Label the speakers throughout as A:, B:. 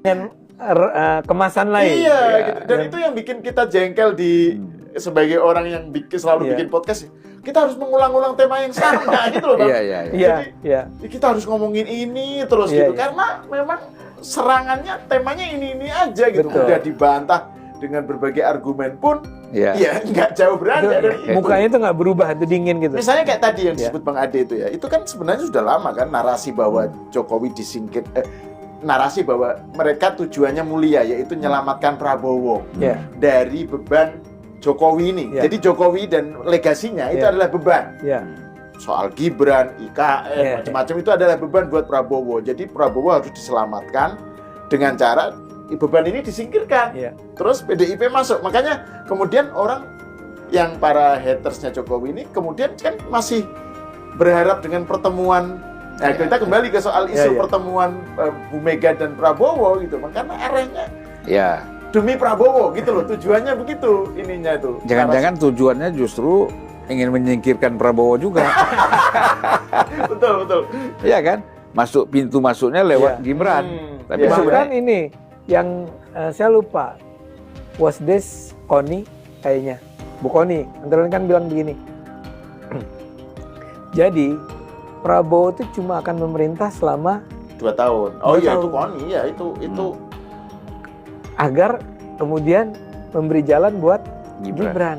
A: dengan kemasan lain.
B: Iya, gitu. Dan itu yang bikin kita jengkel sebagai orang yang selalu bikin podcast. Kita harus mengulang-ulang tema yang sama gitu loh, Bang. Jadi kita harus ngomongin ini terus gitu. Karena memang serangannya temanya ini aja gitu.
A: Betul.
B: Udah dibantah dengan berbagai argumen pun ya nggak jauh beranjak dari itu.
A: Mukanya itu nggak berubah, itu dingin gitu.
B: Misalnya kayak tadi yang disebut Bang Ade itu ya, itu kan sebenarnya sudah lama kan narasi bahwa Jokowi disingkir, narasi bahwa mereka tujuannya mulia, yaitu menyelamatkan Prabowo dari beban Jokowi ini. Jadi Jokowi dan legasinya itu adalah beban. Soal Gibran, IKN, macam-macam itu adalah beban buat Prabowo. Jadi Prabowo harus diselamatkan dengan cara beban ini disingkirkan. Terus PDIP masuk. Makanya kemudian orang yang para hatersnya Jokowi ini kemudian kan masih berharap dengan pertemuan. Nah, kita kembali ke soal isu pertemuan Bu Mega dan Prabowo gitu. Karena arahnya demi Prabowo gitu loh. Tujuannya begitu ininya itu.
C: Jangan-jangan tujuannya justru ingin menyingkirkan Prabowo juga.
B: Betul.
C: Iya kan? Pintu masuknya lewat Gibran.
A: Tapi bahkan ini yang saya lupa, was this Koni kayaknya, Bu Koni, antara kan bilang begini. Jadi Prabowo itu cuma akan memerintah selama
B: 2 tahun. Oh iya, itu Koni ya, itu
A: agar kemudian memberi jalan buat Gibran.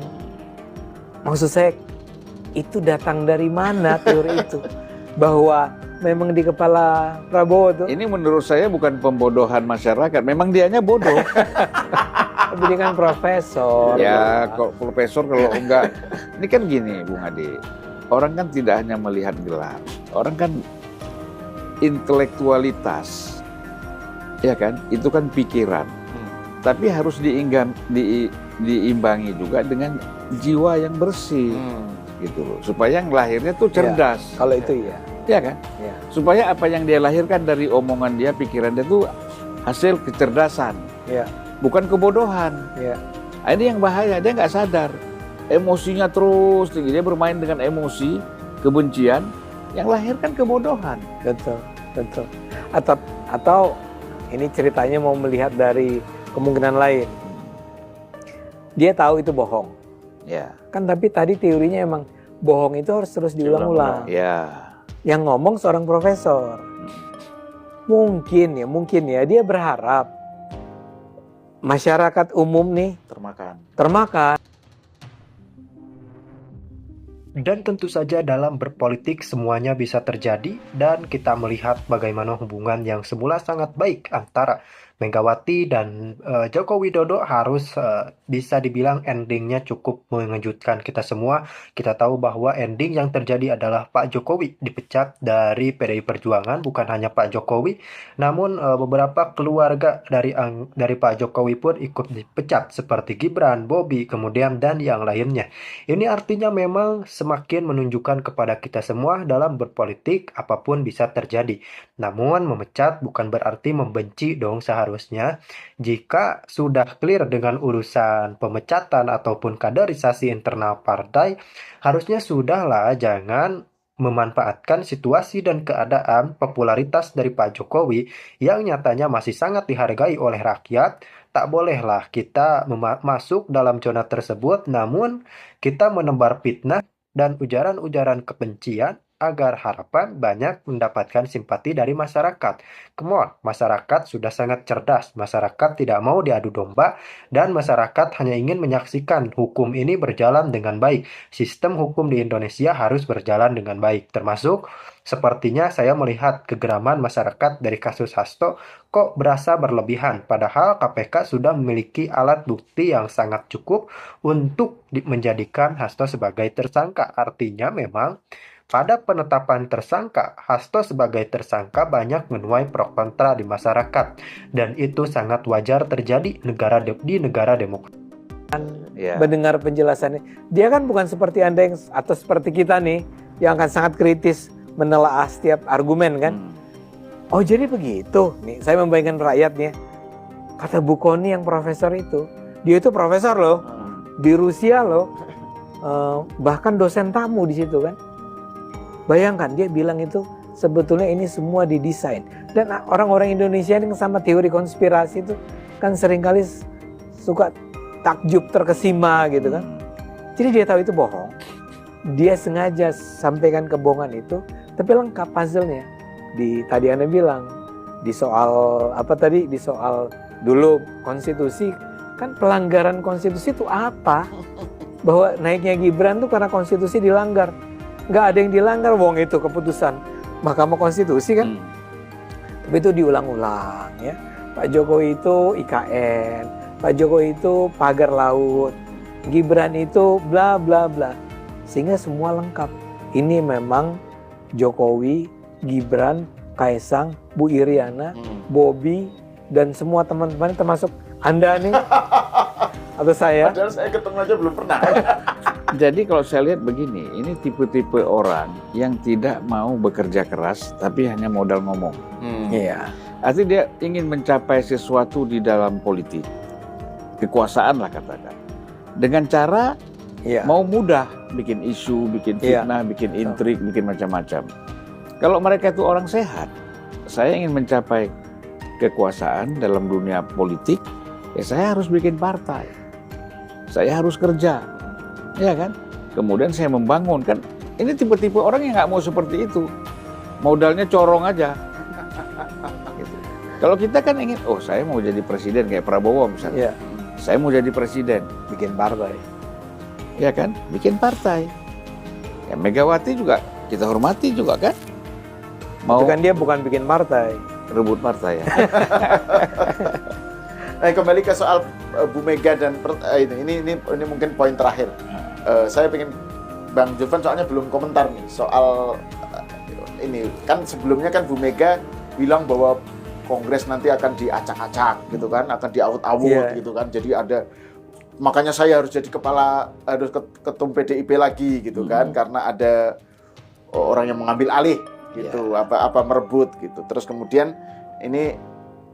A: Maksud saya itu datang dari mana teori itu? Bahwa memang di kepala Prabowo tuh.
C: Ini menurut saya bukan pembodohan masyarakat, memang dianya bodoh.
A: Tapi dia kan profesor.
C: Ya, kok profesor kalau enggak. Ini kan gini, Bung Ade. Orang kan tidak hanya melihat gelar. Orang kan intelektualitas. Ya kan? Itu kan pikiran. Tapi harus diimbangi juga dengan jiwa yang bersih. Gitu loh. Supaya yang lahirnya tuh cerdas.
A: Kalau itu
C: ya kan? Supaya apa yang dia lahirkan dari omongan dia, pikiran dia tuh hasil kecerdasan. Bukan kebodohan. Nah, ini yang bahaya, dia nggak sadar. Emosinya terus tinggi, dia bermain dengan emosi, kebencian, yang lahirkan kebodohan.
A: Betul. Atau ini ceritanya mau melihat dari kemungkinan lain. Dia tahu itu bohong. Kan tapi tadi teorinya emang bohong itu harus terus diulang-ulang. Yang ngomong seorang profesor. Mungkin ya dia berharap masyarakat umum nih termakan.
D: Dan tentu saja dalam berpolitik semuanya bisa terjadi, dan kita melihat bagaimana hubungan yang semula sangat baik antara Megawati dan Joko Widodo harus bisa dibilang endingnya cukup mengejutkan kita semua. Kita tahu bahwa ending yang terjadi adalah Pak Jokowi dipecat dari PDI Perjuangan, bukan hanya Pak Jokowi, namun beberapa keluarga dari Pak Jokowi pun ikut dipecat seperti Gibran, Bobi, kemudian dan yang lainnya. Ini artinya memang semakin menunjukkan kepada kita semua dalam berpolitik apapun bisa terjadi. Namun memecat bukan berarti membenci dong seharusnya. Jika sudah clear dengan urusan pemecatan ataupun kaderisasi internal partai, harusnya sudahlah, jangan memanfaatkan situasi dan keadaan popularitas dari Pak Jokowi yang nyatanya masih sangat dihargai oleh rakyat. Tak bolehlah kita masuk dalam zona tersebut, namun kita menebar fitnah dan ujaran-ujaran kebencian agar harapan banyak mendapatkan simpati dari masyarakat. Come on, masyarakat sudah sangat cerdas, masyarakat tidak mau diadu domba, dan masyarakat hanya ingin menyaksikan hukum ini berjalan dengan baik. Sistem hukum di Indonesia harus berjalan dengan baik, termasuk sepertinya saya melihat kegeraman masyarakat dari kasus Hasto kok berasa berlebihan, padahal KPK sudah memiliki alat bukti yang sangat cukup untuk menjadikan Hasto sebagai tersangka. Artinya memang pada penetapan tersangka, Hasto sebagai tersangka banyak menuai pro kontra di masyarakat, dan itu sangat wajar terjadi di negara demokrasi.
A: Mendengar penjelasannya, dia kan bukan seperti Anda atau seperti kita nih yang akan sangat kritis menelaah setiap argumen kan. Oh jadi begitu, nih saya membayangkan rakyatnya. Kata Bu Koni yang profesor itu, dia itu profesor loh, di Rusia loh, bahkan dosen tamu di situ kan. Bayangkan dia bilang itu sebetulnya ini semua didesain. Dan orang-orang Indonesia yang sama teori konspirasi itu kan seringkali suka takjub terkesima gitu kan. Jadi dia tahu itu bohong. Dia sengaja sampaikan kebohongan itu, tapi lengkap puzzle-nya. Tadi Anda bilang di soal di soal dulu konstitusi, kan pelanggaran konstitusi itu apa? Bahwa naiknya Gibran tuh karena konstitusi dilanggar. Nggak ada yang dilanggar, wong itu keputusan Mahkamah Konstitusi kan. Tapi itu diulang-ulang ya. Pak Jokowi itu IKN, Pak Jokowi itu pagar laut, Gibran itu bla bla bla. Sehingga semua lengkap. Ini memang Jokowi, Gibran, Kaisang, Bu Iriana, Bobi, dan semua teman-teman termasuk Anda nih atau saya.
B: Padahal saya ketemu aja belum pernah.
C: Jadi kalau saya lihat begini, ini tipe-tipe orang yang tidak mau bekerja keras tapi hanya modal ngomong.
A: Iya.
C: Artinya dia ingin mencapai sesuatu di dalam politik, kekuasaan lah katakan, dengan cara mau mudah, bikin isu, bikin fitnah, bikin intrik, bikin macam-macam. Kalau mereka itu orang sehat, saya ingin mencapai kekuasaan dalam dunia politik, ya saya harus bikin partai, saya harus kerja, ya kan? Kemudian saya membangun, kan ini tipe-tipe orang yang nggak mau seperti itu, modalnya corong aja. Gitu. Kalau kita kan ingin, oh saya mau jadi presiden kayak Prabowo misalnya, saya mau jadi presiden,
A: bikin partai,
C: ya kan? Bikin partai. Ya Megawati juga kita hormati juga kan?
A: Mau kan dia bukan bikin partai,
C: rebut partai ya.
B: Nah, kembali ke soal Bu Mega dan ini mungkin poin terakhir. Saya pengen Bang Julvan soalnya belum komentar nih soal ini kan sebelumnya kan Bu Mega bilang bahwa Kongres nanti akan diacak-acak gitu kan, akan diawut-awut gitu kan. Jadi makanya saya harus jadi ketum PDIP lagi gitu kan, karena ada orang yang mengambil alih gitu, apa merebut gitu. Terus kemudian ini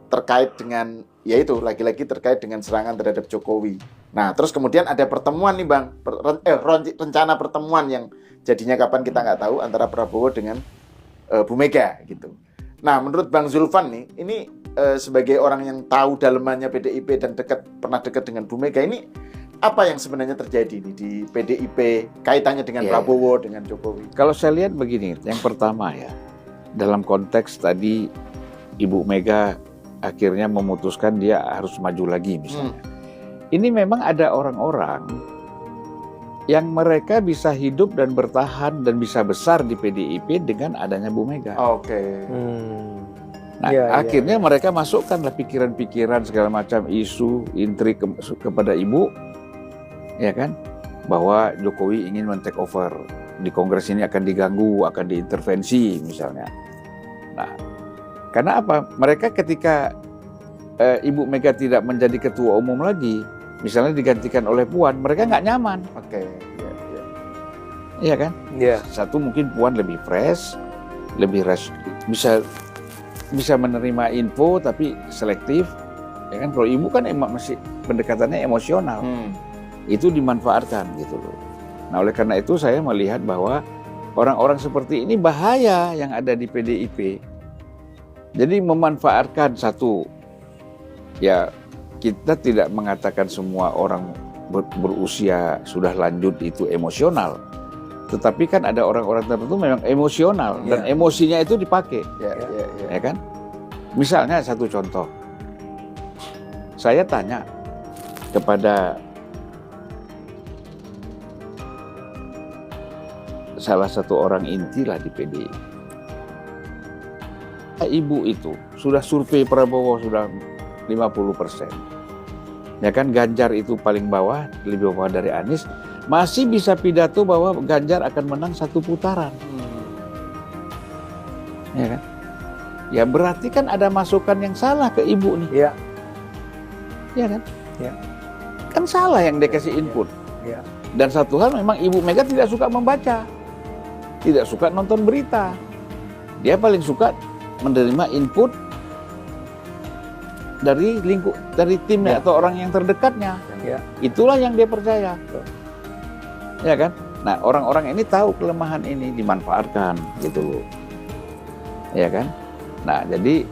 B: terkait dengan yaitu lagi-lagi terkait dengan serangan terhadap Jokowi. Nah, terus kemudian ada pertemuan nih Bang, rencana pertemuan yang jadinya kapan kita nggak tahu antara Prabowo dengan Bu Mega gitu. Nah, menurut Bang Zulfan nih, ini sebagai orang yang tahu dalemannya PDIP dan pernah dekat dengan Bu Mega, ini apa yang sebenarnya terjadi nih di PDIP kaitannya dengan Prabowo, dengan Jokowi? Kalau
C: saya lihat begini, yang pertama ya, dalam konteks tadi Ibu Mega akhirnya memutuskan dia harus maju lagi misalnya. Ini memang ada orang-orang yang mereka bisa hidup dan bertahan dan bisa besar di PDIP dengan adanya Bu Mega. Nah, akhirnya mereka masukkanlah pikiran-pikiran segala macam isu, intrik kepada Ibu, ya kan, bahwa Jokowi ingin men-take over di Kongres ini, akan diganggu, akan diintervensi misalnya. Nah, karena apa? Mereka ketika Ibu Mega tidak menjadi ketua umum lagi, misalnya digantikan oleh Puan, mereka nggak nyaman. Iya kan? Satu mungkin Puan lebih fresh, lebih bisa menerima info tapi selektif. Ya kan? Kalau Ibu kan masih pendekatannya emosional, itu dimanfaatkan gitu loh. Nah oleh karena itu saya melihat bahwa orang-orang seperti ini bahaya yang ada di PDIP. Jadi memanfaatkan satu, ya kita tidak mengatakan semua orang berusia sudah lanjut itu emosional. Tetapi kan ada orang-orang tertentu memang emosional dan emosinya itu dipakai, ya kan? Misalnya satu contoh, saya tanya kepada salah satu orang inti lah di PDI, Ibu itu sudah survei Prabowo sudah 50%, ya kan? Ganjar itu paling bawah, lebih bawah dari Anies. Masih bisa pidato bahwa Ganjar akan menang satu putaran, ya kan? Ya berarti kan ada masukan yang salah ke Ibu nih, ya kan? Kan salah yang dia kasih input. Dan satu hal memang Ibu Mega tidak suka membaca, tidak suka nonton berita, dia paling suka menerima input dari timnya atau orang yang terdekatnya. Itulah yang dia percaya. Ya kan? Nah, orang-orang ini tahu kelemahan ini dimanfaatkan gitu loh. Ya kan? Nah, jadi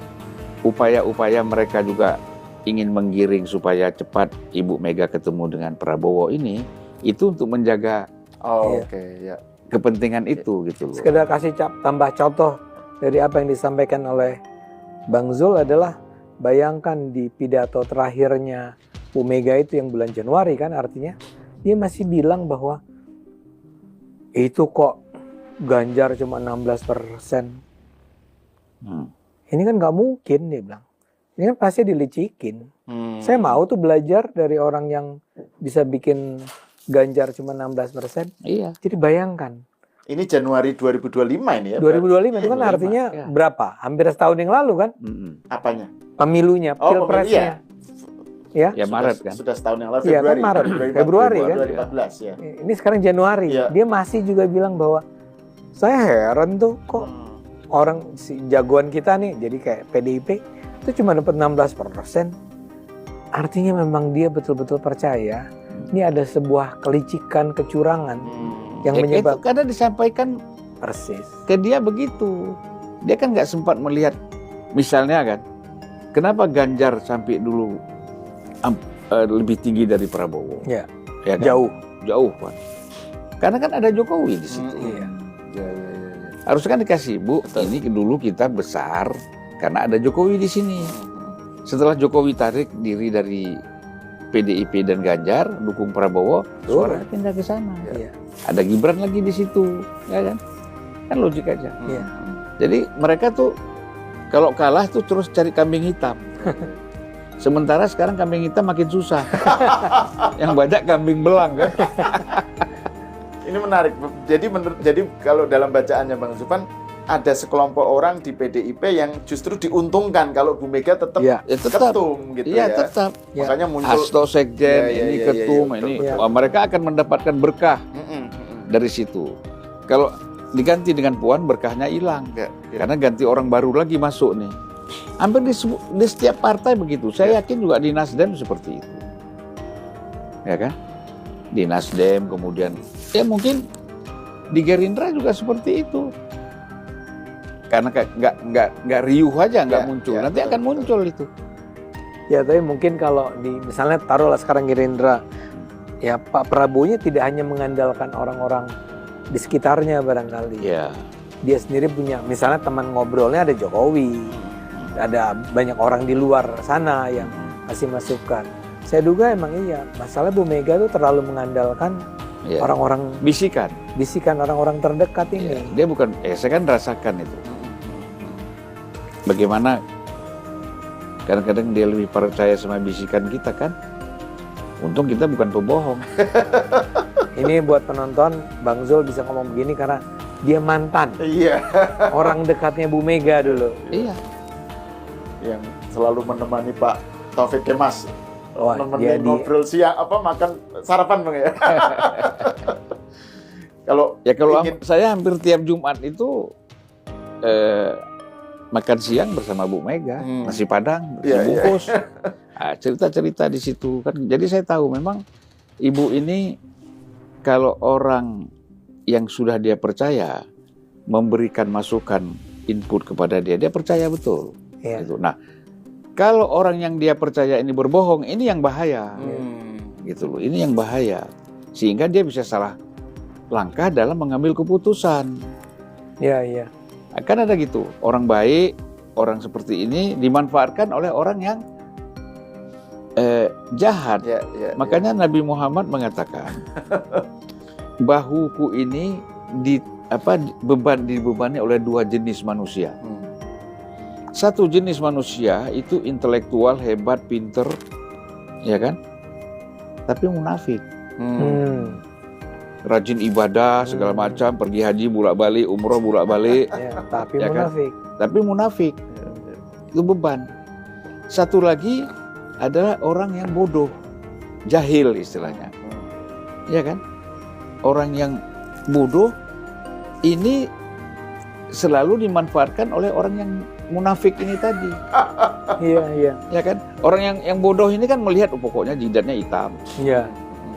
C: upaya-upaya mereka juga ingin menggiring supaya cepat Ibu Mega ketemu dengan Prabowo ini, itu untuk menjaga kepentingan itu gitu loh.
A: Sekedar kasih tambah contoh dari apa yang disampaikan oleh Bang Zul adalah, bayangkan di pidato terakhirnya Bu Mega itu yang bulan Januari kan, artinya dia masih bilang bahwa itu kok Ganjar cuma 16%. Ini kan nggak mungkin, dia bilang. Ini kan pasti dilicikin. Saya mau tuh belajar dari orang yang bisa bikin Ganjar cuma 16%.
C: Iya.
A: Jadi bayangkan.
B: Ini Januari 2025 ini ya?
A: 2025 itu kan artinya berapa? Hampir setahun yang lalu kan?
B: Apanya?
A: Pemilunya, pilpresnya.
C: Ya Maret kan?
B: Sudah setahun yang lalu,
A: Februari.
B: Februari.
A: Ya kan Maret, Februari kan?
B: 2014 ya.
A: Ini sekarang Januari.
B: Ya.
A: Dia masih juga bilang bahwa, saya heran tuh kok orang si jagoan kita nih, jadi kayak PDIP itu cuma dapat 16%. Artinya memang dia betul-betul percaya ini ada sebuah kelicikan, kecurangan yang menyebabkan.
C: Itu karena disampaikan
A: persis
C: ke dia begitu. Dia kan nggak sempat melihat, misalnya kan, kenapa Ganjar sampai dulu lebih tinggi dari Prabowo?
A: Ya,
C: ya kan? Jauh kan? Karena kan ada Jokowi di situ.
A: Iya.
C: Harusnya kan dikasih, Bu, ini dulu kita besar karena ada Jokowi di sini. Setelah Jokowi tarik diri dari PDIP dan Ganjar, dukung Prabowo, suara pindah ke sana.
A: Iya.
C: Ada Gibran lagi di situ, ya kan? Kan logik aja.
A: Iya.
C: Jadi mereka tuh kalau kalah tuh terus cari kambing hitam. Sementara sekarang kambing hitam makin susah. Yang banyak kambing belang kan.
B: Ini menarik. Jadi kalau dalam bacaannya Bang Zupan, ada sekelompok orang di PDIP yang justru diuntungkan kalau Bu Mega tetap ketum gitu
C: ya.
B: ya.
C: Tetap.
B: Makanya muncul
C: Hasto Sekjen, ini ketum, ini mereka akan mendapatkan berkah dari situ. Kalau diganti dengan Puan, berkahnya hilang. Karena ganti orang baru lagi masuk nih. Hampir di setiap partai begitu. Saya yakin juga di Nasdem seperti itu. Ya kan? Di Nasdem, kemudian ya mungkin di Gerindra juga seperti itu. Karena nggak riuh aja, nggak muncul. Nanti akan muncul itu.
A: Ya, tapi mungkin kalau misalnya taruhlah sekarang Gerindra, ya Pak Prabowo-nya tidak hanya mengandalkan orang-orang di sekitarnya barangkali.
C: Ya.
A: Dia sendiri punya, misalnya teman ngobrolnya ada Jokowi, ada banyak orang di luar sana yang kasih masukan. Saya duga emang iya, masalah Bu Mega tuh terlalu mengandalkan orang-orang bisikan orang-orang terdekat ini.
C: Ya, dia bukan, saya kan rasakan itu. Bagaimana kadang-kadang dia lebih percaya sama bisikan kita kan. Untung kita bukan pembohong.
A: Ini buat penonton, Bang Zul bisa ngomong begini karena dia mantan.
B: Iya.
A: Orang dekatnya Bu Mega dulu.
C: Iya.
B: Yang selalu menemani Pak Taufik Kemas. Nemenin ngobrol siang, makan sarapan Bang ya. Kalau
C: saya hampir tiap Jumat itu makan siang bersama Bu Mega, nasi Padang, bungkus, cerita-cerita di situ kan. Jadi saya tahu memang Ibu ini kalau orang yang sudah dia percaya memberikan masukan, input kepada dia percaya betul. Gitu. Nah, kalau orang yang dia percaya ini berbohong, ini yang bahaya, gitu loh. Ini yang bahaya, sehingga dia bisa salah langkah dalam mengambil keputusan.
A: Iya.
C: Akan ada gitu, orang baik, orang seperti ini dimanfaatkan oleh orang yang jahat. Makanya Nabi Muhammad mengatakan, bahuku ini dibebani oleh dua jenis manusia. Satu jenis manusia itu intelektual, hebat, pinter, ya kan? Tapi munafik. Rajin ibadah segala macam, pergi haji bolak-balik, umroh bolak-balik,
A: tapi
C: ya
A: munafik.
C: Kan? Tapi munafik. Itu beban. Satu lagi adalah orang yang bodoh, jahil istilahnya. Ya kan? Orang yang bodoh ini selalu dimanfaatkan oleh orang yang munafik ini tadi.
A: Iya.
C: Ya kan? Orang yang bodoh ini kan melihat pokoknya jidatnya hitam.
A: Iya.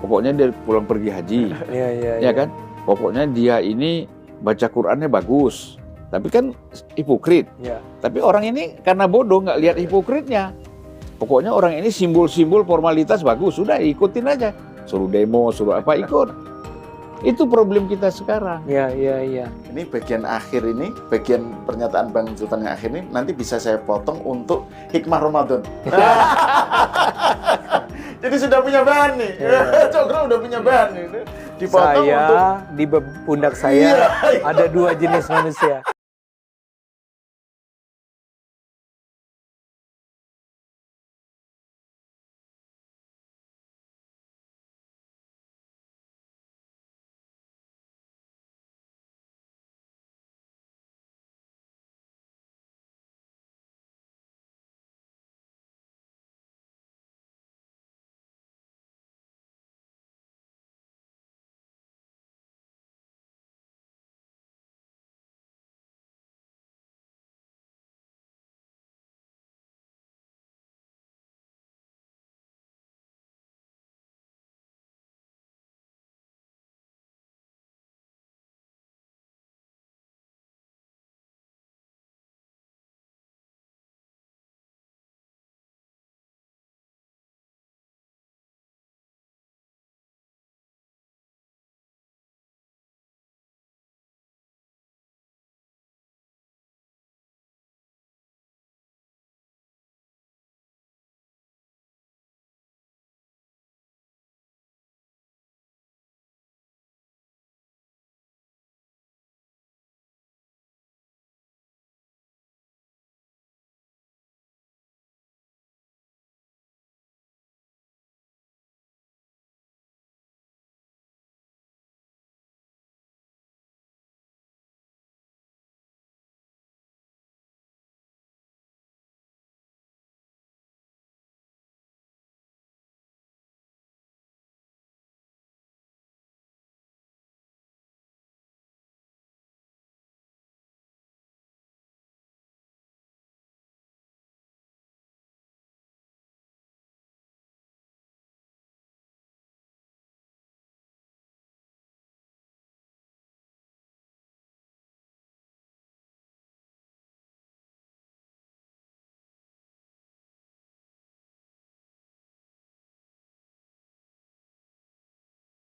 C: Pokoknya dia pulang pergi haji.
A: Iya.
C: Ya kan? Pokoknya dia ini baca Qur'annya bagus. tapi kan hipokrit. Tapi orang ini karena bodoh nggak lihat hipokritnya. Pokoknya orang ini simbol-simbol formalitas bagus, sudah ikutin aja. Suruh demo, suruh apa, ikut. Itu problem kita sekarang.
A: Iya.
B: Ini bagian akhir ini, bagian pernyataan Bang Sultan yang akhir ini nanti bisa saya potong untuk hikmah Ramadan. Jadi sudah punya bahan nih. Cokro udah punya bahan nih. Dipotong
A: saya
B: untuk
A: di pundak saya ada 2 jenis manusia.